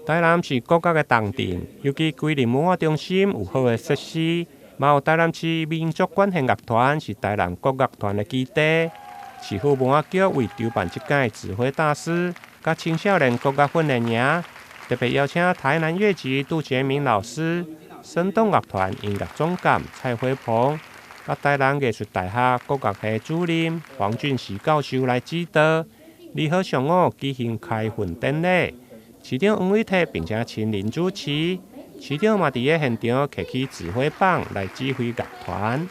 台南是国家的重镇，尤其桂林文化中心有好的设施，嘛有台南市民族管弦乐团是台南国乐团的基地。市府文化局为筹办这届的指挥大师，甲青少年国乐训练营，特别邀请台南乐集杜杰明老师、生动乐团音乐总监蔡辉鹏，甲台南艺术大学国乐系主任黄俊时教授来指导。2号上午举行开训典礼。市长王伟泰并且亲临主持，市长嘛伫个现场摕起指挥棒来指挥乐团。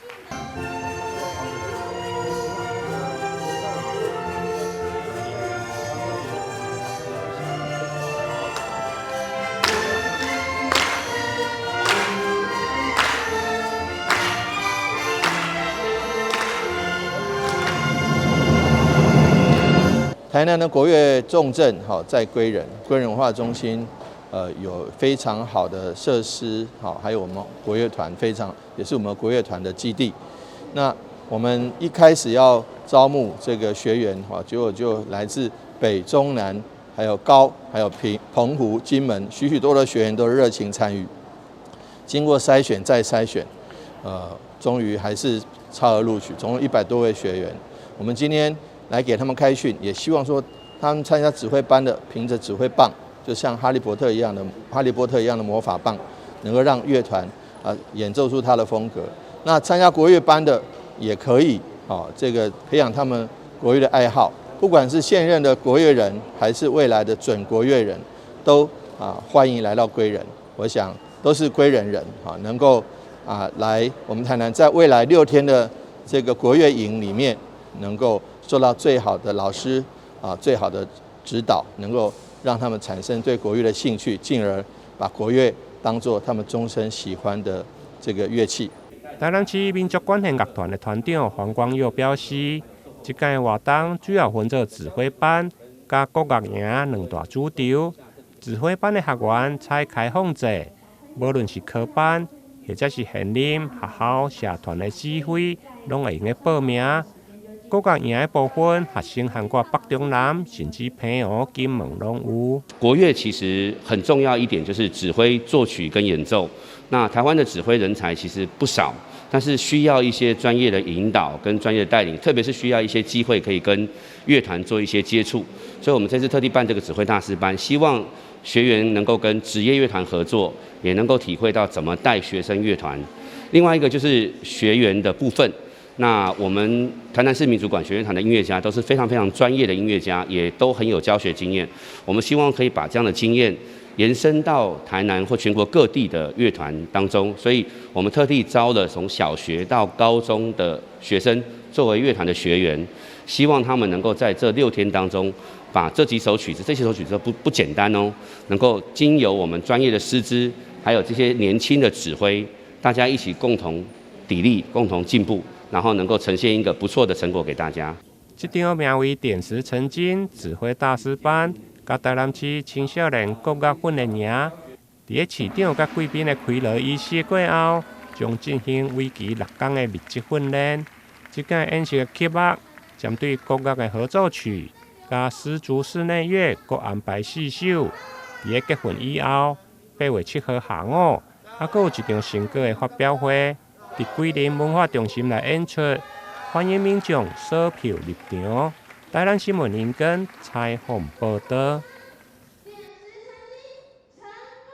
台南的国乐重镇在归仁文化中心，有非常好的设施，还有我们国乐团也是我们国乐团的基地。那我们一开始要招募这个学员，结果就来自北中南，还有高，还有澎湖、金门，许多的学员都热情参与。经过筛选再筛选，终于还是超额录取，总共100多位学员。我们今天来给他们开训，也希望说他们参加指挥班的，凭着指挥棒，就像哈利波特一样的魔法棒，能够让乐团演奏出他的风格。那参加国乐班的也可以，这个培养他们国乐的爱好。不管是现任的国乐人，还是未来的准国乐人，都欢迎来到归仁。我想都是归仁人，能够来我们台南，在未来6天的这个国乐营里面，能够受到最好的老师最好的指导，能够让他们产生对国乐的兴趣，进而把国乐当作他们终身喜欢的这个乐器。台南市民族管弦乐团的团长黄光佑表示，这届活动主要分作指挥班加国乐营2大主题。指挥班的学员采开放制，无论是科班或者是现任学校社团的指挥，拢会用个报名。国乐营的部分，学生涵盖北中南，甚至澎湖、金门拢有。国乐其实很重要一点就是指挥、作曲跟演奏。那台湾的指挥人才其实不少，但是需要一些专业的引导跟专业的带领，特别是需要一些机会可以跟乐团做一些接触。所以我们这次特地办这个指挥大师班，希望学员能够跟职业乐团合作，也能够体会到怎么带学生乐团。另外一个就是学员的部分。那我们台南市民族管弦乐团的音乐家都是非常非常专业的音乐家，也都很有教学经验。我们希望可以把这样的经验延伸到台南或全国各地的乐团当中，所以我们特地招了从小学到高中的学生作为乐团的学员，希望他们能够在这6天当中，把这几首曲子都不简单哦，能够经由我们专业的师资，还有这些年轻的指挥，大家一起共同砥砺，共同进步。然后能够呈现一个不错的成果给大家。这场名为“点石成金”指挥大师班，甲台南市青少年国乐训练营，伫个市长甲贵宾的开锣仪式过后，将进行为期6天的密集训练。这届演习的曲目针对国乐的合奏曲，加丝竹室内乐各安排4首。伫个结训以后，8月7號下午，还有一場成果的發表會。伫桂林文化中心来演出，欢迎民众索票入场。台南新闻引根采访报道。